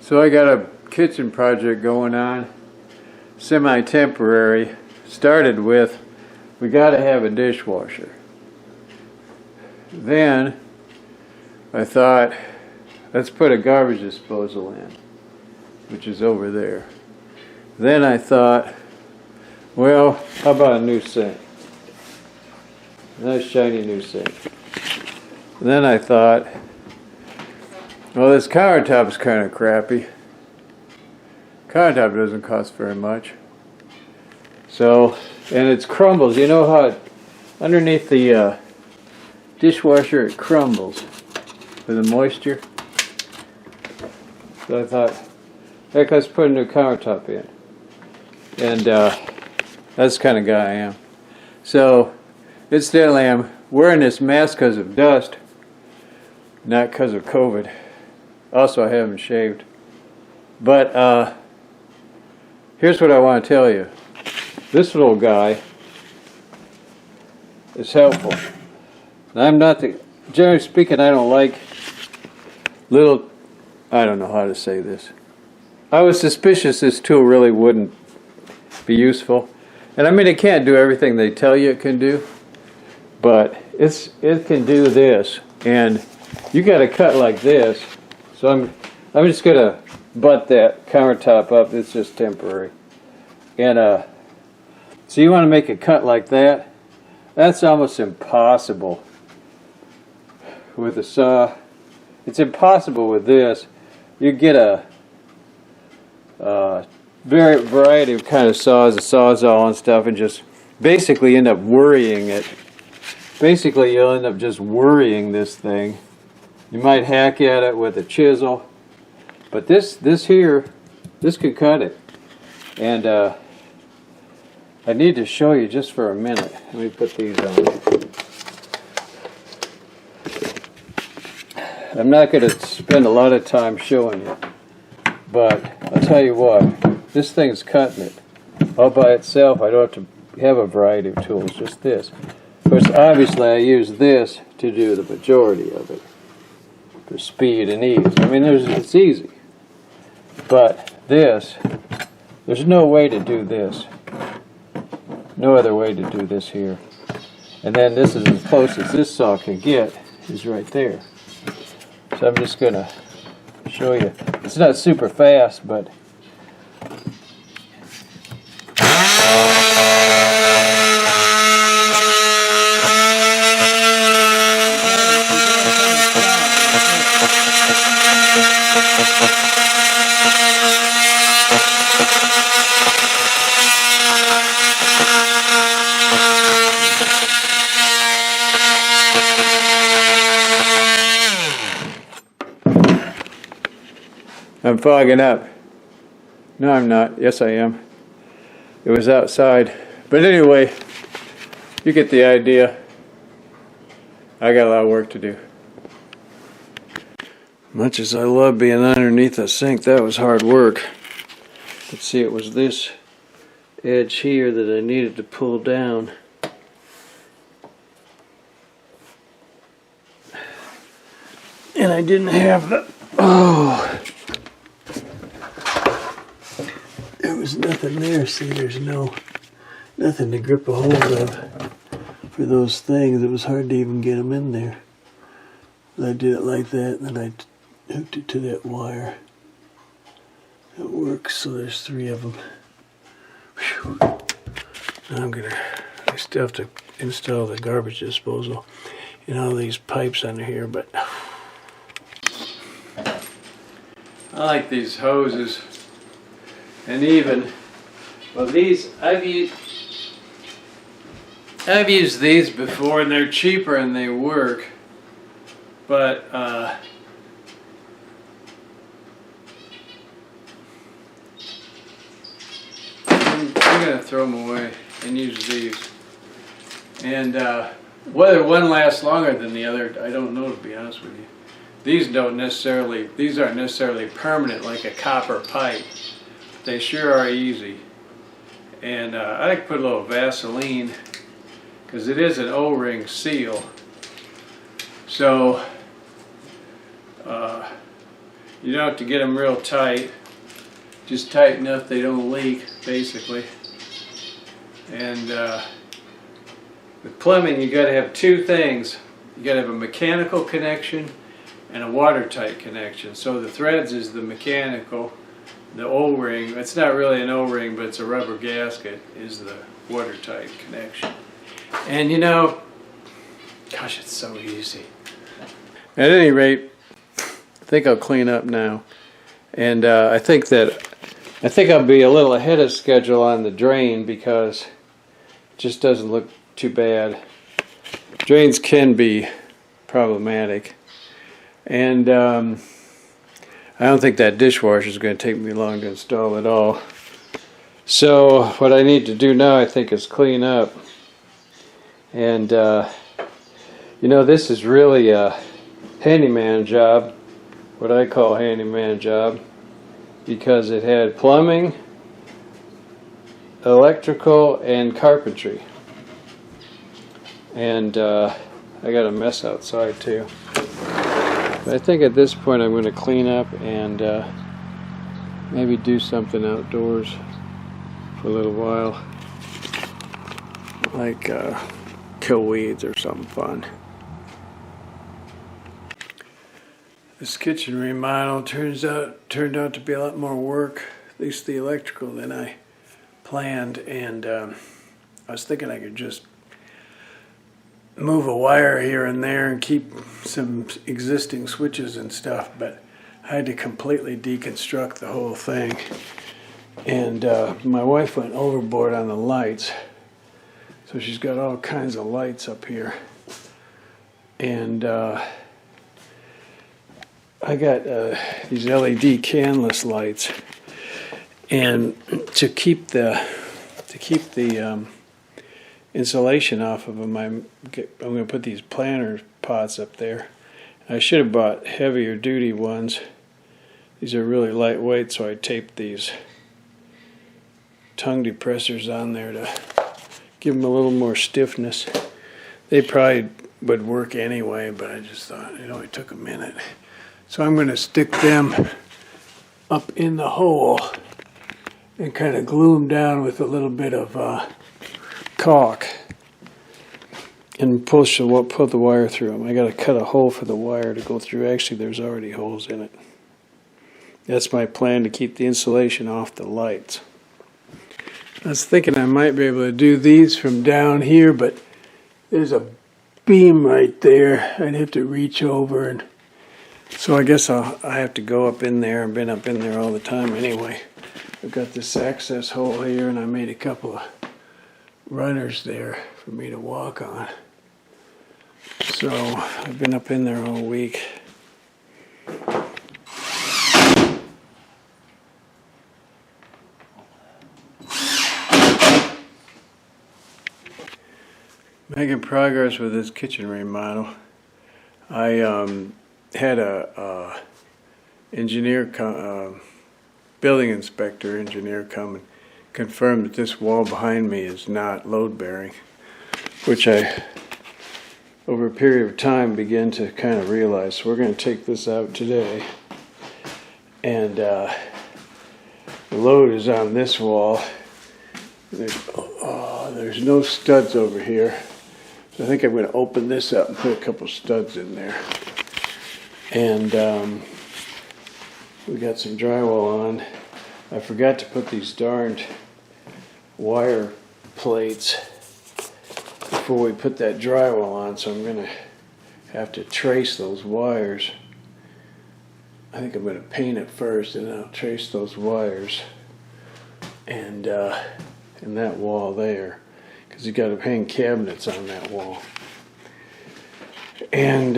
So I got a kitchen project going on, semi-temporary. Started with, we got to have a dishwasher. Then I thought, let's put a garbage disposal in, which is over there. Then I thought, well, how about a new sink? Nice shiny new sink. And then I thought, well, this countertop is kind of crappy. Countertop doesn't cost very much. So, and it crumbles. You know how underneath the dishwasher it crumbles with the moisture? So I thought, heck, let's put a new countertop in. And that's the kind of guy I am. So, incidentally, I'm wearing this mask because of dust, not because of COVID. Also, I haven't shaved. But here's what I want to tell you. This little guy is helpful. I'm not the, generally speaking, I don't like little, I don't know how to say this. I was suspicious this tool really wouldn't be useful. And I mean, it can't do everything they tell you it can do, but it can do this. And you got to cut like this. So I'm just going to butt that countertop up. It's just temporary. And so you want to make a cut like that. That's almost impossible with a saw. It's impossible with this. You get a variety of kind of saws, a sawzall and stuff, and just basically end up worrying it. Basically, you'll end up just worrying this thing. You might hack at it with a chisel, but this here, this could cut it. And I need to show you just for a minute. Let me put these on. I'm not going to spend a lot of time showing you, but I'll tell you what, this thing's cutting it all by itself. I don't have to have a variety of tools, just this. Of course, obviously I use this to do the majority of it for speed and ease. I mean, it's easy. But this, there's no way to do this. No other way to do this here. And then this is as close as this saw can get, is right there. So I'm just going to show you. It's not super fast, but I'm fogging up. No, I'm not. Yes, I am. It was outside. But anyway, you get the idea. I got a lot of work to do. Much as I love being underneath a sink, that was hard work. Let's see, it was this edge here that I needed to pull down. And I didn't have the... Oh! There was nothing there. See, there's nothing to grip a hold of for those things. It was hard to even get them in there. But I did it like that, and then I hooked it to that wire. It works, so there's 3 of them. Whew. Now I still have to install the garbage disposal and all these pipes under here, but I like these hoses. And even, well, these, I've used these before, and they're cheaper and they work, but I'm going to throw them away and use these. And whether one lasts longer than the other, I don't know, to be honest with you. These aren't necessarily permanent like a copper pipe. They sure are easy. And I like to put a little Vaseline, because it is an O-ring seal. So You don't have to get them real tight. Just tight enough they don't leak, basically. And with plumbing, you got to have two things. You got to have a mechanical connection and a watertight connection. So the threads is the mechanical. The O-ring, it's not really an O-ring, but it's a rubber gasket, is the watertight connection. And you know, gosh, it's so easy. At any rate, I think I'll clean up now. And I think I'll be a little ahead of schedule on the drain because it just doesn't look too bad. Drains can be problematic. And I don't think that dishwasher is going to take me long to install at all. So what I need to do now, I think, is clean up. And you know, this is really a handyman job, what I call handyman job, because it had plumbing, electrical, and carpentry. And I got a mess outside too. But I think at this point I'm going to clean up and maybe do something outdoors for a little while, like kill weeds or something fun. This kitchen remodel turned out to be a lot more work, at least the electrical, than I planned. And I was thinking I could just move a wire here and there and keep some existing switches and stuff, but I had to completely deconstruct the whole thing. And my wife went overboard on the lights, so she's got all kinds of lights up here. And I got these LED canless lights, and to keep the insulation off of them, I'm going to put these planter pots up there. I should have bought heavier duty ones. These are really lightweight, so I taped these tongue depressors on there to give them a little more stiffness. They probably would work anyway, but I just thought it only took a minute. So I'm going to stick them up in the hole and kind of glue them down with a little bit of caulk and pull the wire through them. I got to cut a hole for the wire to go through. Actually, there's already holes in it. That's my plan to keep the insulation off the lights. I was thinking I might be able to do these from down here, but there's a beam right there. I'd have to reach over, and so I guess I have to go up in there. I've been up in there all the time anyway. I've got this access hole here, and I made a couple of runners there for me to walk on. So I've been up in there all week. Making progress with this kitchen remodel. I had a building inspector engineer come and confirm that this wall behind me is not load bearing, which I, over a period of time, began to kind of realize. So we're going to take this out today, and the load is on this wall. There's no studs over here. So I think I'm going to open this up and put a couple studs in there. And we got some drywall on. I forgot to put these darned wire plates before we put that drywall on, so I'm going to have to trace those wires. I think I'm going to paint it first, and I'll trace those wires and in that wall there, because you got to hang cabinets on that wall. And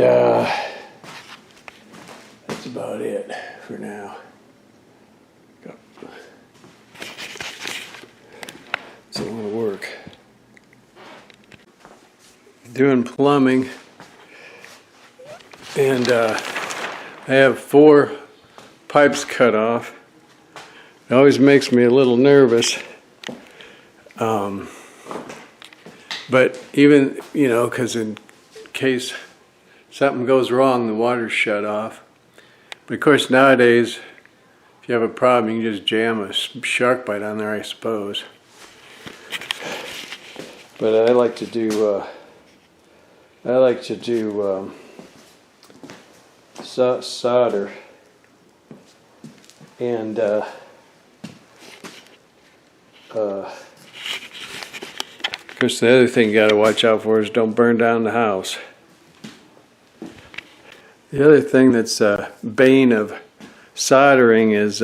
that's about it for now. It's a lot of work. Doing plumbing, and I have 4 pipes cut off. It always makes me a little nervous. But even, you know, because in case something goes wrong, the water's shut off. But of course nowadays, if you have a problem, you can just jam a shark bite on there, I suppose. But I like to do solder, and of course the other thing you got to watch out for is don't burn down the house. The other thing that's a bane of soldering is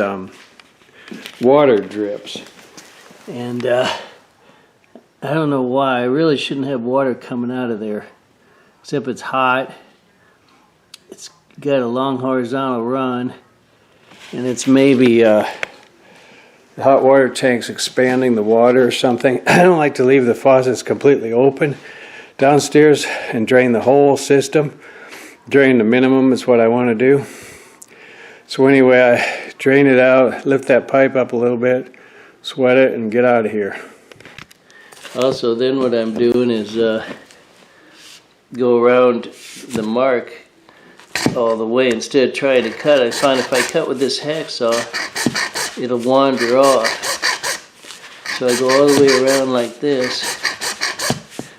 water drips. And I don't know why. I really shouldn't have water coming out of there. Except it's hot. It's got a long horizontal run. And it's maybe the hot water tank's expanding the water or something. I don't like to leave the faucets completely open downstairs and drain the whole system. Drain the minimum is what I want to do. So anyway, I drain it out, lift that pipe up a little bit, sweat it, and get out of here. Also, then what I'm doing is go around the mark all the way. Instead of trying to cut, I find if I cut with this hacksaw, it'll wander off. So I go all the way around like this.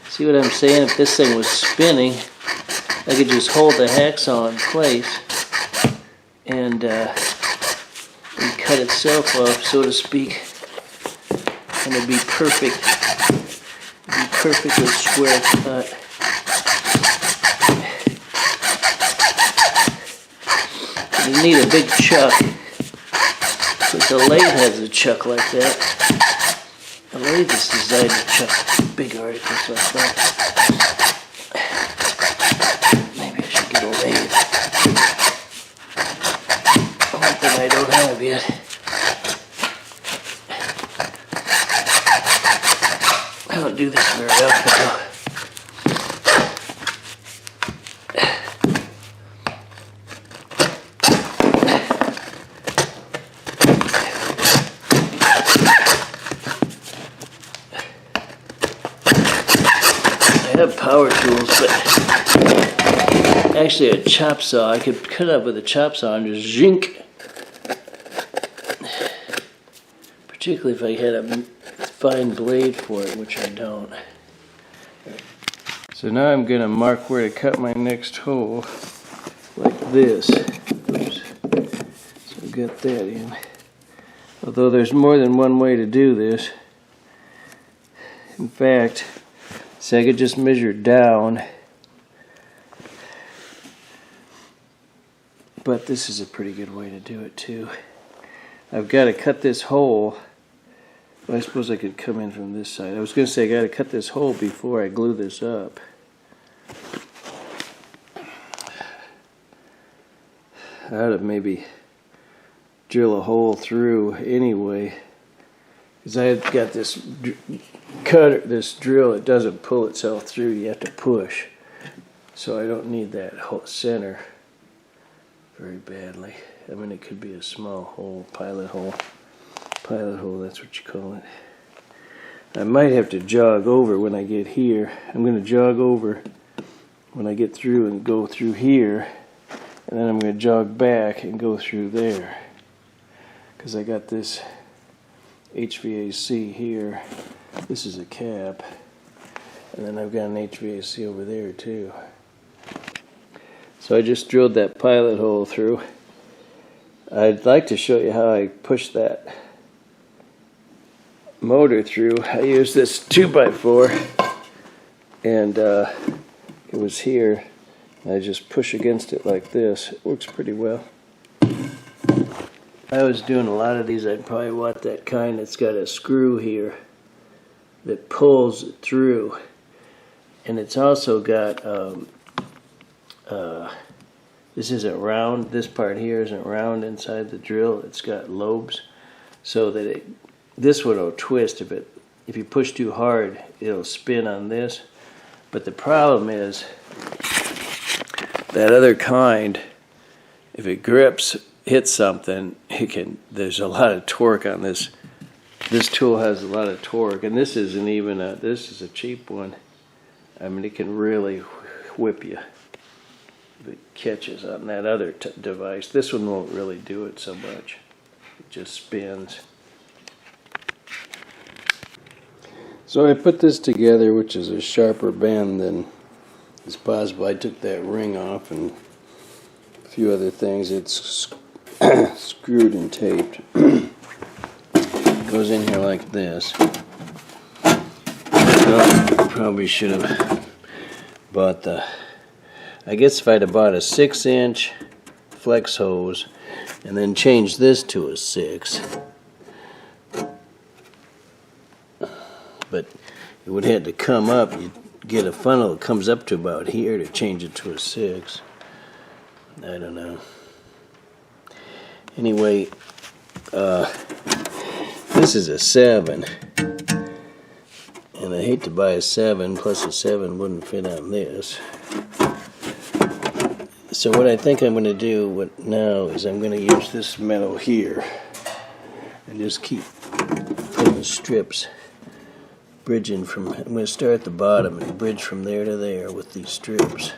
See what I'm saying? If this thing was spinning, I could just hold the hacksaw in place and cut itself off, so to speak, and it'd be perfect. It'd be perfectly square cut. You need a big chuck, but the lathe has a chuck like that. The lathe is designed to chuck big articles like that. Maybe I should get a lathe. One thing I don't have yet. I don't do this very often though. I have power tools, but actually a chop saw. I could cut up with a chop saw and just zhink. Particularly if I had a fine blade for it, which I don't. So now I'm going to mark where to cut my next hole, like this. Oops. So get that in. Although there's more than one way to do this. In fact, so I could just measure down, but this is a pretty good way to do it too. I've got to cut this hole. Well, I suppose I could come in from this side. I was going to say I got to cut this hole before I glue this up. I ought to maybe drill a hole through anyway, because I've got this cutter, this drill. It doesn't pull itself through. You have to push. So I don't need that whole center very badly. I mean, it could be a small hole, pilot hole. Pilot hole, that's what you call it. I might have to jog over when I get here. I'm going to jog over when I get through and go through here. And then I'm going to jog back and go through there. Because I got this HVAC here. This is a cap. And then I've got an HVAC over there too. So I just drilled that pilot hole through. I'd like to show you how I push that motor through. I used this 2x4 and it was here. I just push against it like this. It works pretty well. I was doing a lot of these. I'd probably want that kind that's got a screw here that pulls it through, and it's also got this isn't round. This part here isn't round inside the drill. It's got lobes, so that this one will twist. If you push too hard, it'll spin on this. But the problem is that other kind, if it grips, hits something, there's a lot of torque on this. This tool has a lot of torque, and this isn't even this is a cheap one. I mean, it can really whip you. if it catches on that other device. This one won't really do it so much. It just spins. So I put this together, which is a sharper bend than is possible. I took that ring off and a few other things. It's screwed and taped. Goes in here like this. So probably should have bought I guess if I'd have bought a 6-inch flex hose and then changed this to a 6, but it would have had to come up. You'd get a funnel that comes up to about here to change it to a 6. I don't know. Anyway, this is a 7. And I hate to buy a 7, plus a 7 wouldn't fit on this. So what I think I'm going to do now is I'm going to use this metal here and just keep putting strips, bridging from, I'm going to start at the bottom and bridge from there to there with these strips.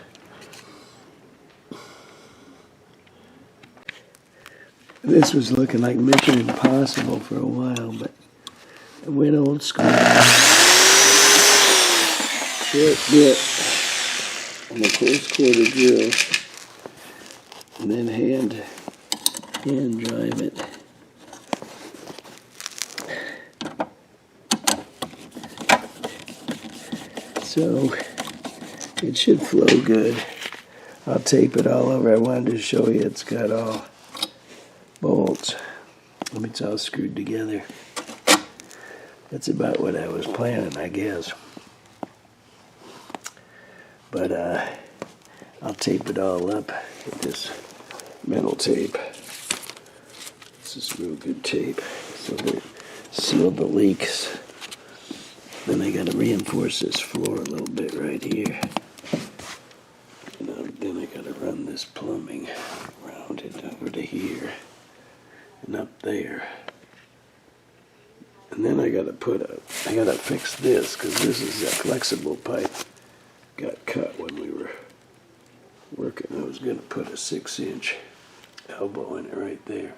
This was looking like Mission Impossible for a while, but I went old school. Short bit on the close quarter drill, and then hand drive it. So it should flow good. I'll tape it all over. I wanted to show you it's got all bolts. It's all screwed together. That's about what I was planning, I guess. But I'll tape it all up with this metal tape. This is real good tape. So they seal the leaks. Then I got to reinforce this floor a little bit right here. And then I got to run this plumbing around it over to here and up there. And then I got to fix this, because this is a flexible pipe. Got cut when we were working. I was going to put a 6-inch elbow in it right there.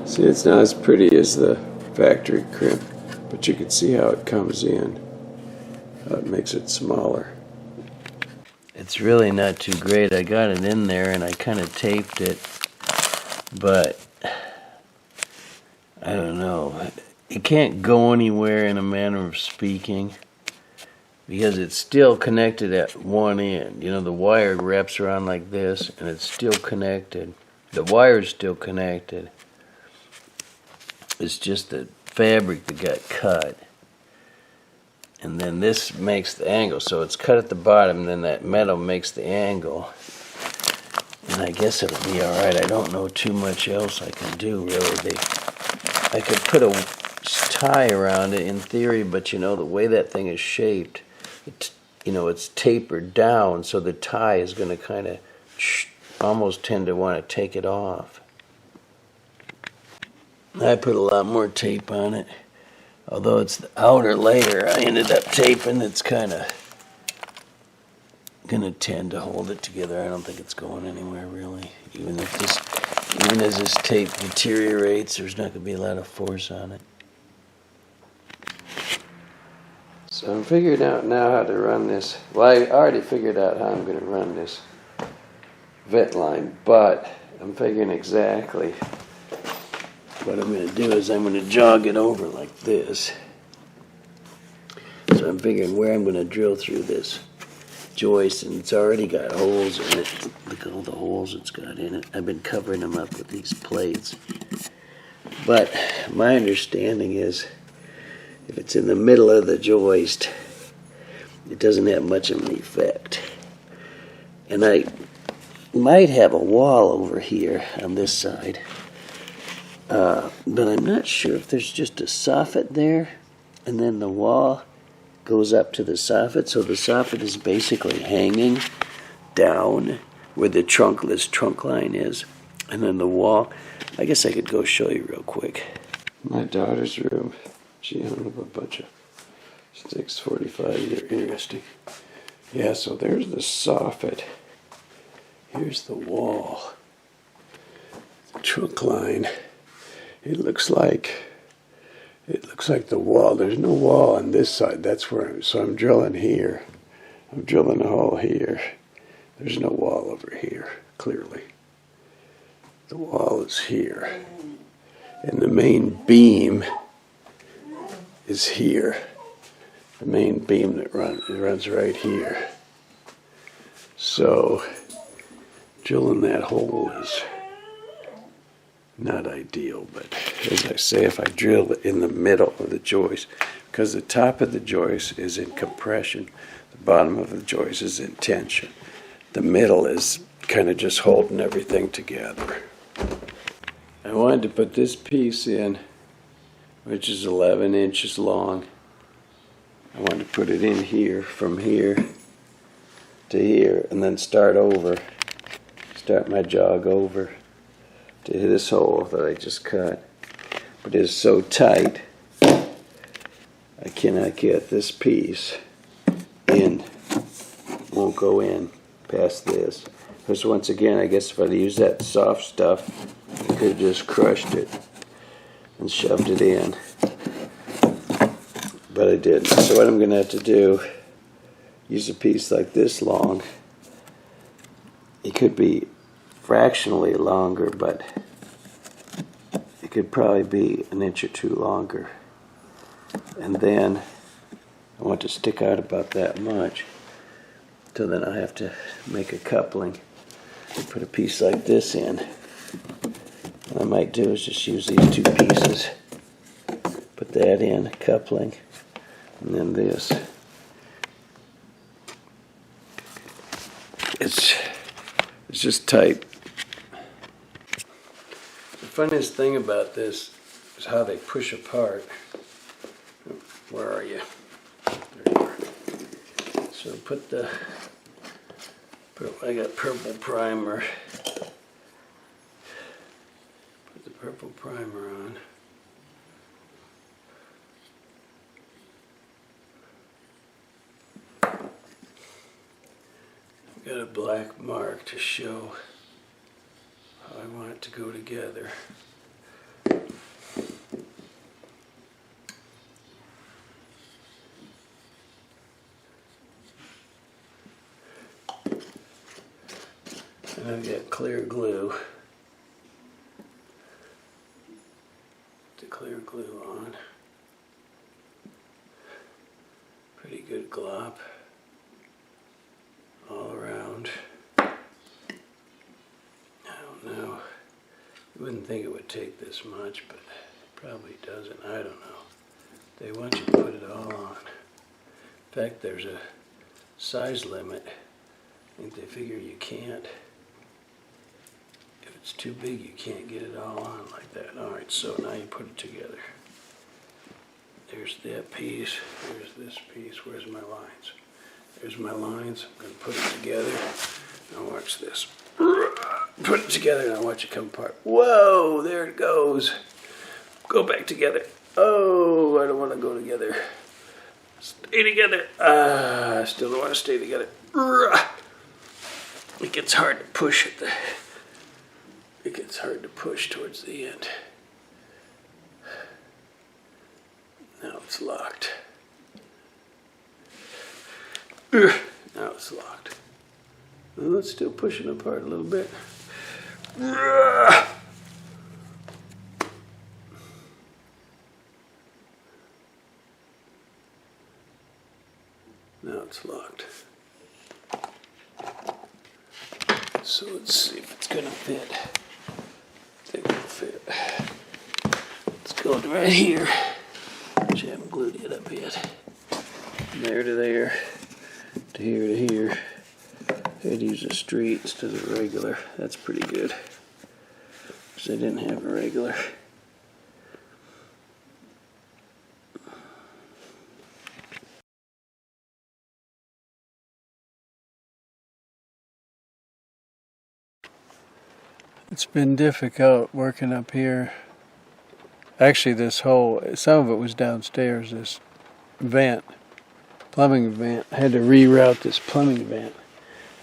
See, it's not as pretty as the factory crimp, but you can see how it comes in, how it makes it smaller. It's really not too great. I got it in there and I kind of taped it, but I don't know. It can't go anywhere in a manner of speaking, because it's still connected at one end. You know, the wire wraps around like this, and it's still connected. The wire's still connected. It's just the fabric that got cut. And then this makes the angle. So it's cut at the bottom, and then that metal makes the angle. And I guess it'll be alright. I don't know too much else I can do, really. I could put a tie around it in theory, but you know, the way that thing is shaped, it's tapered down, so the tie is going to kind of almost tend to want to take it off. I put a lot more tape on it, although it's the outer layer I ended up taping. It's kind of going to tend to hold it together. I don't think it's going anywhere really. Even as this tape deteriorates, there's not going to be a lot of force on it. So I'm figuring out now how to run this. Well, I already figured out how I'm going to run this vent line, but I'm figuring exactly what I'm going to do is I'm going to jog it over like this. So I'm figuring where I'm going to drill through this joist, and it's already got holes in it. Look at all the holes it's got in it. I've been covering them up with these plates. But my understanding is, if it's in the middle of the joist, it doesn't have much of an effect. And I might have a wall over here on this side, but I'm not sure if there's just a soffit there, and then the wall goes up to the soffit, so the soffit is basically hanging down where the trunk line is, and then the wall. I guess I could go show you real quick. My daughter's room. She hung up a bunch of 645. They're interesting. Yeah, so there's the soffit. Here's the wall. The trunk line. It looks like the wall. There's no wall on this side. That's where so I'm drilling here. I'm drilling a hole here. There's no wall over here, clearly. The wall is here. And the main beam is here. The main beam that runs right here. So drilling that hole is not ideal, but as I say, if I drill it in the middle of the joist, because the top of the joist is in compression, the bottom of the joist is in tension. The middle is kind of just holding everything together. I wanted to put this piece in, which is 11 inches long. I wanted to put it in here, from here to here, and then start my jog over to this hole that I just cut. But it is so tight, I cannot get this piece in, won't go in past this. Because once again, I guess if I'd used that soft stuff, I could have just crushed it and shoved it in. But I didn't. So what I'm going to have to do, use a piece like this long. It could be fractionally longer, but it could probably be an inch or two longer. And then I want to stick out about that much. So then I have to make a coupling. Put a piece like this in. What I might do is just use these two pieces. Put that in, coupling, and then this. It's just tight. The funniest thing about this is how they push apart. Where are you? There you are. So I got purple primer. Put the purple primer on. I've got a black mark to show how I want it to go together. And I've got clear glue. Put the clear glue on. Pretty good glop all around. I don't know. You wouldn't think it would take this much, but it probably doesn't. I don't know. They want you to put it all on. In fact, there's a size limit. I think they figure you can't. If it's too big, you can't get it all on like that. Alright, so now you put it together. There's that piece. There's this piece. Where's my lines? There's my lines. I'm going to put it together. Now watch this. Put it together and watch it come apart. Whoa, there it goes. Go back together. Oh, I don't want to go together. Stay together. I still don't want to stay together. It gets hard to push it gets hard to push towards the end. Now it's locked. Now it's locked. Well, it's still pushing apart a little bit. Now it's locked. So let's see if it's gonna fit. I think it'll fit. Let's go to right here. Actually, I haven't glued it up yet. From there to there, to here to here. I'd use a street instead of a regular. That's pretty good. Because I didn't have a regular. It's been difficult working up here. Actually, this whole, some of it was downstairs, this vent plumbing vent. I had to reroute this plumbing vent.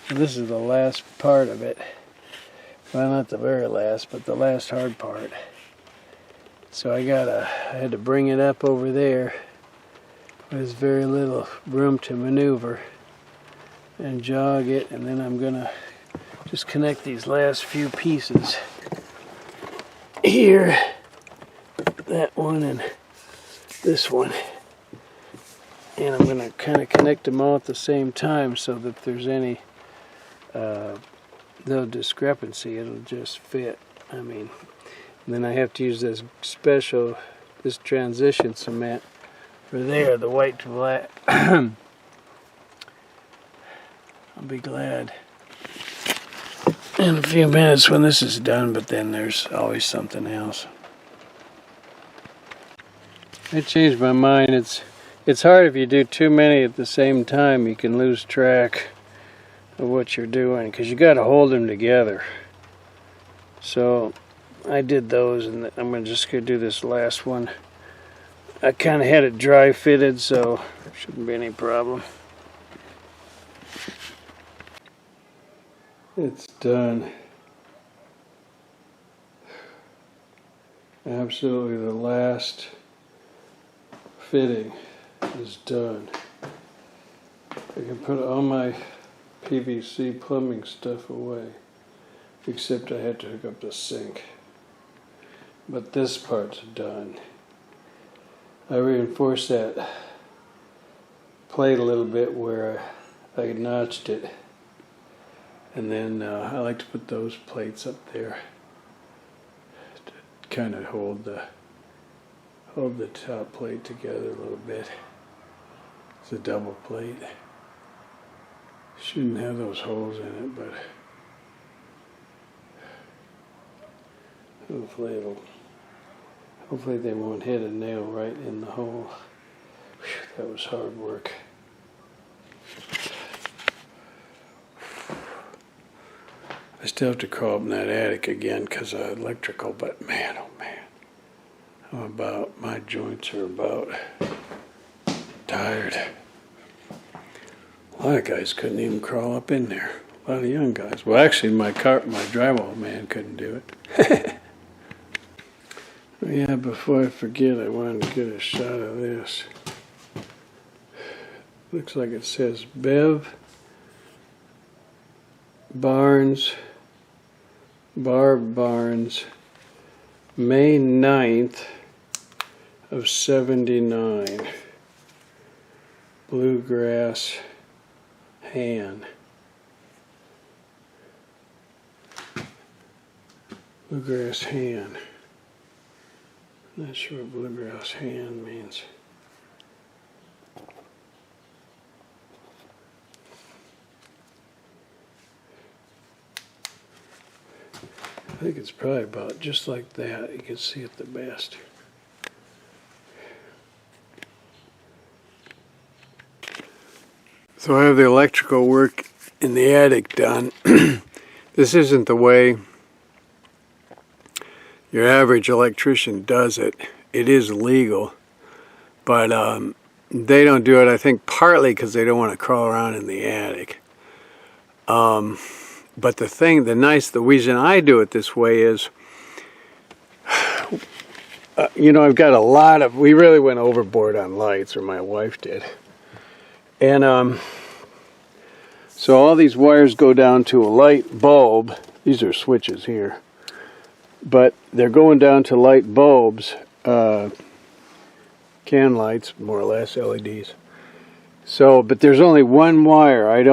And this is the last part of it. Well, not the very last, but the last hard part. So I had to bring it up over there. There's very little room to maneuver and jog it, and then I'm gonna just connect these last few pieces here, that one and this one, and I'm gonna kind of connect them all at the same time so that if there's any no discrepancy, it'll just fit. I mean, and then I have to use this transition cement for there, the white to black. I'll be glad in a few minutes when this is done, but then there's always something else. I changed my mind. It's hard if you do too many at the same time. You can lose track of what you're doing because you got to hold them together. So I did those, and I'm just going to do this last one. I kind of had it dry fitted, so shouldn't be any problem. It's done. Absolutely, the last fitting is done. I can put all my PVC plumbing stuff away, except I had to hook up the sink. But this part's done. I reinforced that plate a little bit where I notched it, and then I like to put those plates up there to kind of hold the top plate together a little bit. It's a double plate. Shouldn't have those holes in it, but hopefully they won't hit a nail right in the hole. Whew, that was hard work. I still have to crawl up in that attic again because of electrical, but man, oh man, my joints are about tired. A lot of guys couldn't even crawl up in there. A lot of young guys. Well, actually, my drywall man couldn't do it. Yeah, before I forget, I wanted to get a shot of this. Looks like it says Bev Barnes, Barb Barnes, May 9th of 79. Bluegrass Han. Bluegrass Han. Not sure what bluegrass Han means. I think it's probably about just like that. You can see it the best. So I have the electrical work in the attic done. This isn't the way your average electrician does it. It is legal, but they don't do it, I think, partly because they don't want to crawl around in the attic. But the reason I do it this way is, I've got we really went overboard on lights, or my wife did. And so all these wires go down to a light bulb. These are switches here. But they're going down to light bulbs, can lights, more or less, LEDs. So, but there's only one wire. I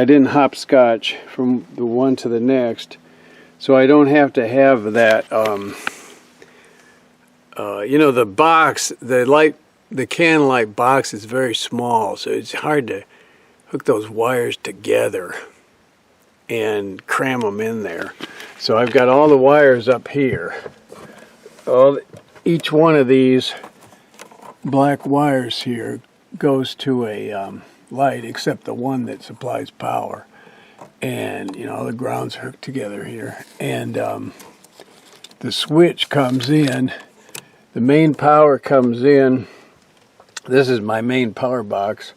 didn't hopscotch from the one to the next, so I don't have to have that, the box, the can light box is very small, so it's hard to hook those wires together and cram them in there. So I've got all the wires up here. Each one of these black wires here goes to a light, except the one that supplies power. And, the ground's hooked together here. And the switch comes in. The main power comes in. This is my main power box.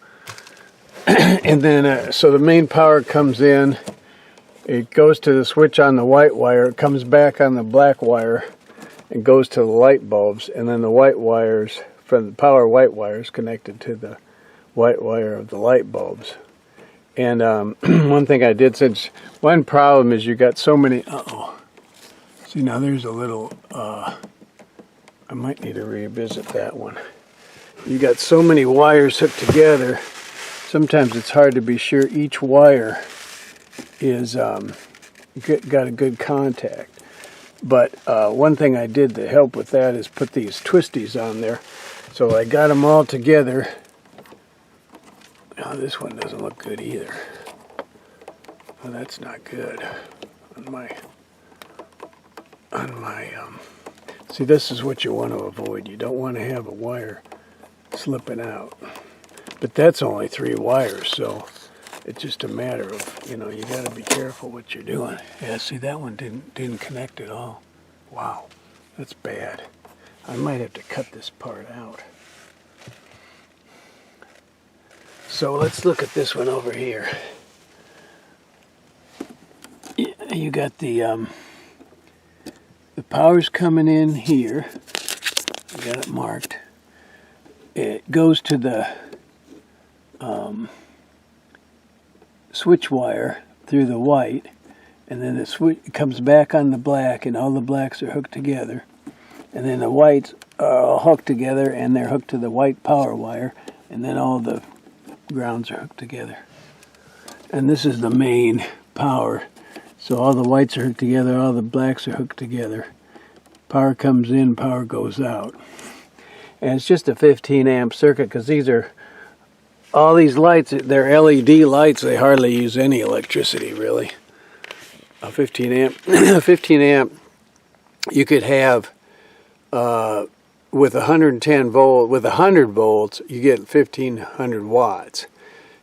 And then, so the main power comes in, it goes to the switch on the white wire, it comes back on the black wire, and goes to the light bulbs, and then the white wires, from the power white wires, connected to the white wire of the light bulbs. And one thing I did, since one problem is you got so many, see now there's a little, I might need to revisit that one. You got so many wires hooked together, sometimes it's hard to be sure each wire is got a good contact. But one thing I did to help with that is put these twisties on there. So I got them all together. Oh, this one doesn't look good either. Well, that's not good on my see, this is what you want to avoid. You don't want to have a wire slipping out. But that's only 3 wires, so it's just a matter of, you got to be careful what you're doing. Yeah, see, that one didn't connect at all. Wow, that's bad. I might have to cut this part out. So let's look at this one over here. You got the power's coming in here. I got it marked. It goes to the switch wire through the white, and then the switch comes back on the black, and all the blacks are hooked together, and then the whites are all hooked together, and they're hooked to the white power wire, and then all the grounds are hooked together. And this is the main power, so all the whites are hooked together, all the blacks are hooked together. Power comes in, power goes out. And it's just a 15 amp circuit, because these are all these lights, they're LED lights, they hardly use any electricity really. A 15 amp, 15 amp you could have with 110 volt, with 100 volts you get 1500 watts.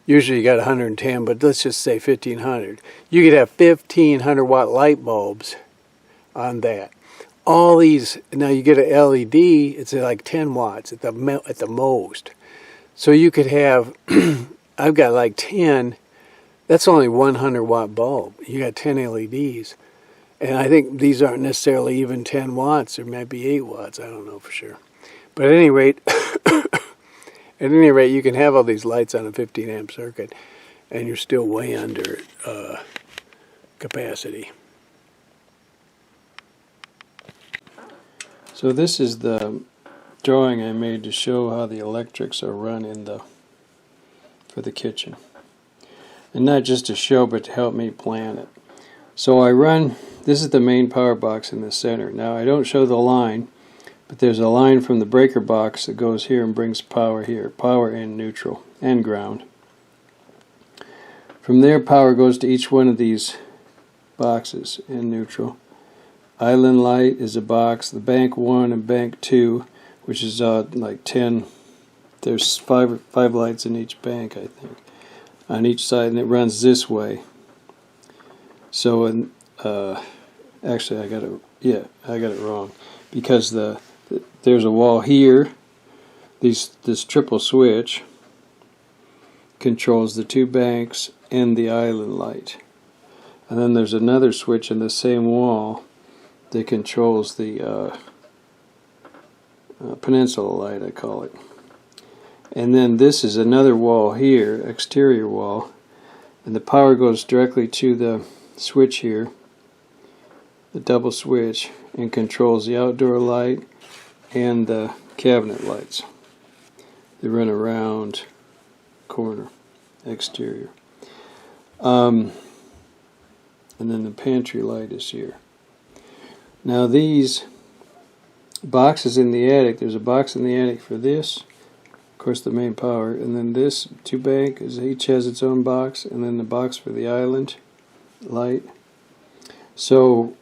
Usually you got 110, but let's just say 1500. You could have 1500 watt light bulbs on that. All these, now you get an LED, it's like 10 watts at the most. So you could have, I've got like 10, that's only 100 watt bulb. You got 10 LEDs. And I think these aren't necessarily even 10 watts, there might be 8 watts, I don't know for sure. But at any rate, you can have all these lights on a 15 amp circuit and you're still way under capacity. So this is the drawing I made to show how the electrics are run for the kitchen. And not just to show, but to help me plan it. So this is the main power box in the center. Now I don't show the line, but there's a line from the breaker box that goes here and brings power here. Power and neutral and ground. From there, power goes to each one of these boxes in neutral. Island light is a box, the bank 1 and bank 2, which is like 10, there's five lights in each bank, I think, on each side, and it runs this way. So, actually I got it wrong, because there's a wall here, this triple switch controls the 2 banks and the island light. And then there's another switch in the same wall that controls the peninsula light, I call it. And then this is another wall here, exterior wall, and the power goes directly to the switch here, the double switch, and controls the outdoor light and the cabinet lights. They run around corner, exterior. And then the pantry light is here. Now these boxes in the attic, there's a box in the attic for this, of course the main power, and then this 2 bank each has its own box, and then the box for the island light. So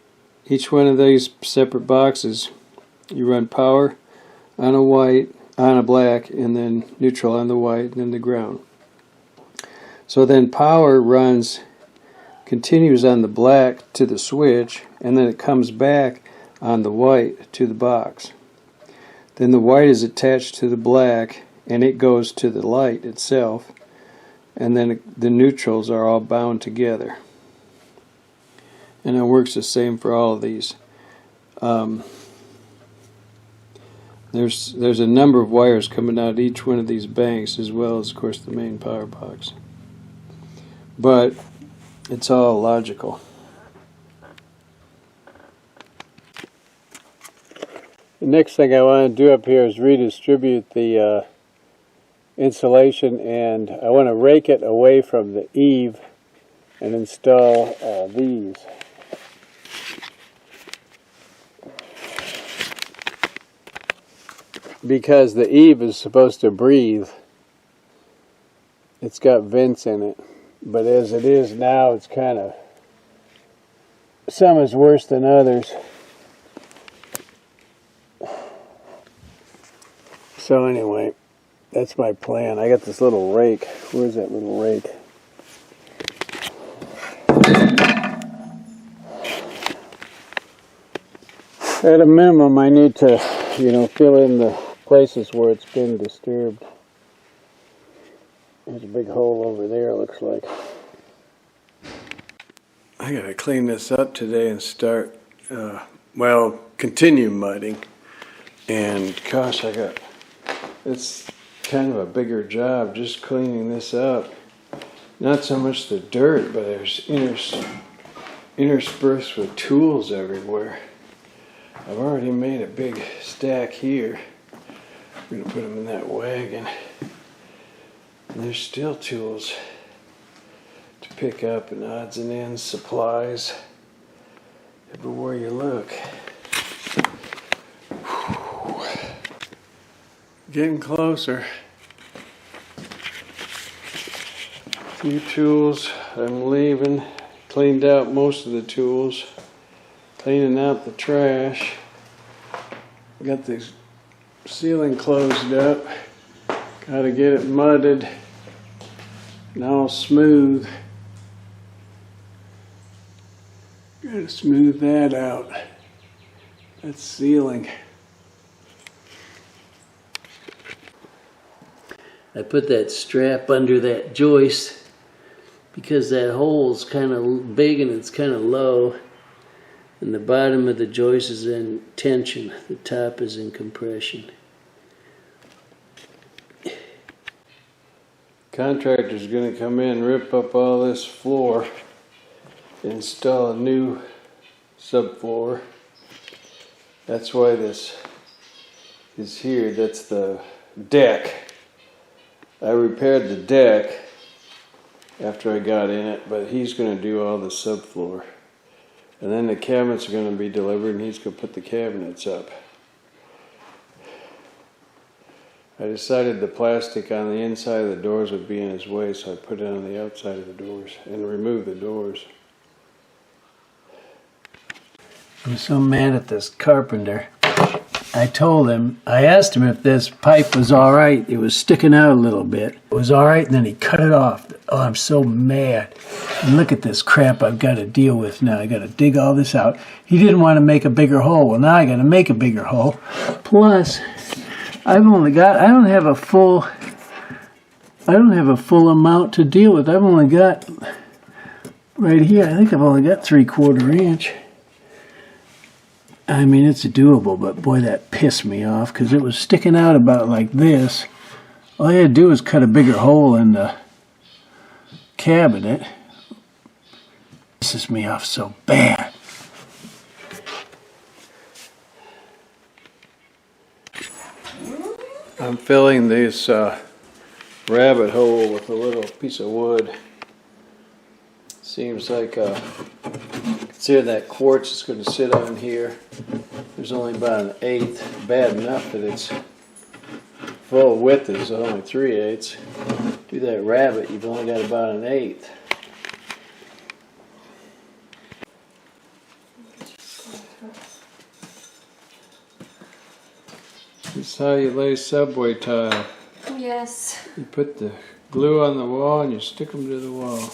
each one of these separate boxes, you run power on a black, and then neutral on the white, and then the ground. So then power continues on the black to the switch, and then it comes back on the white to the box. Then the white is attached to the black, and it goes to the light itself, and then the neutrals are all bound together. And it works the same for all of these. There's a number of wires coming out each one of these banks, as well as, of course, the main power box. But it's all logical. The next thing I want to do up here is redistribute the insulation, and I want to rake it away from the eave and install these. Because the eave is supposed to breathe. It's got vents in it. But as it is now, it's kind of, some is worse than others. So anyway, that's my plan. I got this little rake. Where's that little rake? At a minimum, I need to, fill in the places where it's been disturbed. There's a big hole over there, looks like. I gotta clean this up today and start, continue mudding. And gosh, it's kind of a bigger job just cleaning this up. Not so much the dirt, but there's interspersed with tools everywhere. I've already made a big stack here. I'm gonna put them in that wagon. And there's still tools to pick up, and odds and ends, supplies, everywhere you look. Whew. Getting closer. A few tools I'm leaving. Cleaned out most of the tools. Cleaning out the trash. Got the ceiling closed up. Got to get it mudded and all smooth. Got to smooth that out. That's ceiling. I put that strap under that joist because that hole's kind of big and it's kind of low. And the bottom of the joist is in tension. The top is in compression. Contractor's going to come in, rip up all this floor, install a new subfloor. That's why this is here. That's the deck. I repaired the deck after I got in it, but he's going to do all the subfloor. And then the cabinets are going to be delivered, and he's going to put the cabinets up. I decided the plastic on the inside of the doors would be in his way, so I put it on the outside of the doors and removed the doors. I'm so mad at this carpenter. I asked him if this pipe was all right. It was sticking out a little bit. It was all right, and then he cut it off. Oh, I'm so mad. And look at this crap I've got to deal with now. I got to dig all this out. He didn't want to make a bigger hole. Well, now I got to make a bigger hole. Plus, I don't have a full amount to deal with. I've only got, right here, I think I've only got 3/4 inch. I mean, it's doable, but boy, that pissed me off because it was sticking out about like this. All I had to do was cut a bigger hole in the cabinet. Pisses me off so bad. I'm filling this rabbit hole with a little piece of wood. Seems like consider that quartz is going to sit on here. There's only about 1/8. Bad enough that its full width is only 3/8. Do that rabbit, you've only got about 1/8. This is how you lay subway tile. Yes, You put the glue on the wall and you stick them to the wall.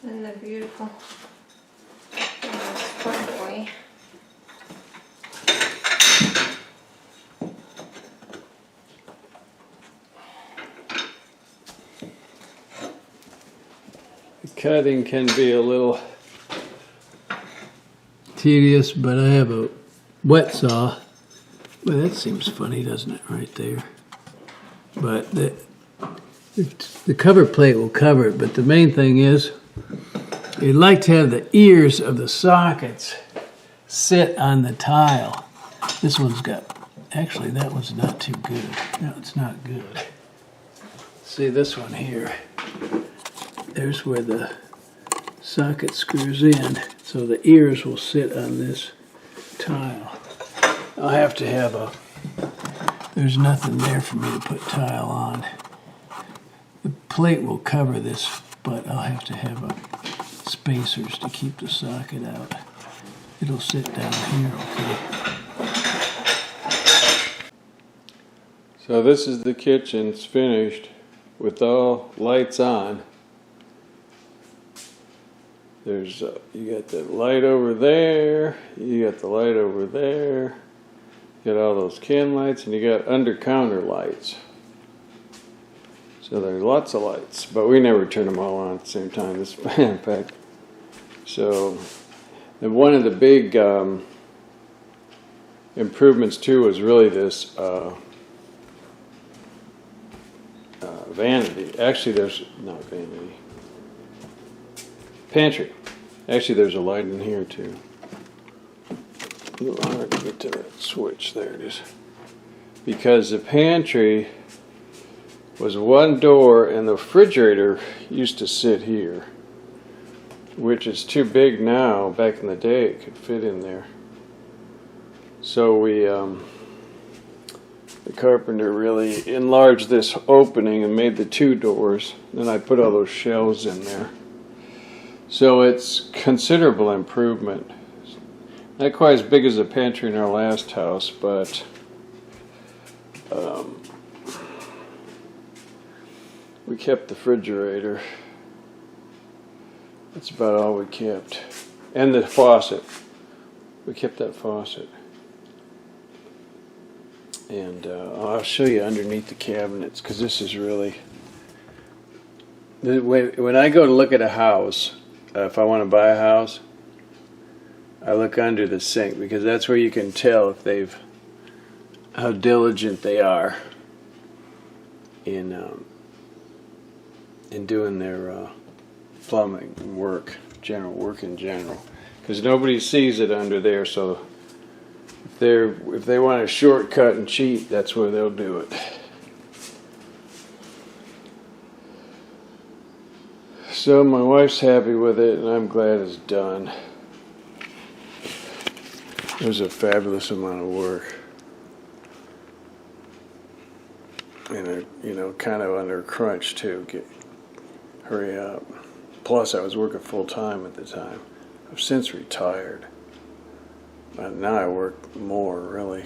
and they're beautiful. And it's fun for you. Cutting can be a little tedious, but I have a wet saw. Well, that seems funny, doesn't it, right there? But the cover plate will cover it, but the main thing is you'd like to have the ears of the sockets sit on the tile. This one's got, actually that one's not too good. No, it's not good. See this one here. There's where the socket screws in, so the ears will sit on this tile. I'll have to have there's nothing there for me to put tile on. The plate will cover this, but I'll have to have spacers to keep the socket out. It'll sit down here, okay? So this is the kitchen. It's finished with all lights on. There's you got the light over there, you got the light over there, you got all those can lights, and you got under counter lights. So there's lots of lights, but we never turn them all on at the same time. This, in fact, so one of the big improvements too was really this vanity. Actually, there's not vanity. Pantry. Actually, there's a light in here too. A little hard to get to that switch. There it is. Because the pantry was one door, and the refrigerator used to sit here, which is too big now. Back in the day, it could fit in there. So we, the carpenter really enlarged this opening and made the two doors. Then I put all those shelves in there. So it's considerable improvement. Not quite as big as the pantry in our last house, but we kept the refrigerator. That's about all we kept. And the faucet. We kept that faucet. And I'll show you underneath the cabinets, because this is really... When I go to look at a house, if I want to buy a house, I look under the sink, because that's where you can tell if how diligent they are in doing their plumbing work, general work in general, because nobody sees it under there. So if they want a shortcut and cheat, that's where they'll do it. So my wife's happy with it, and I'm glad it's done. It was a fabulous amount of work. And kind of under a crunch too. Hurry up. Plus, I was working full time at the time. I've since retired. But now I work more, really.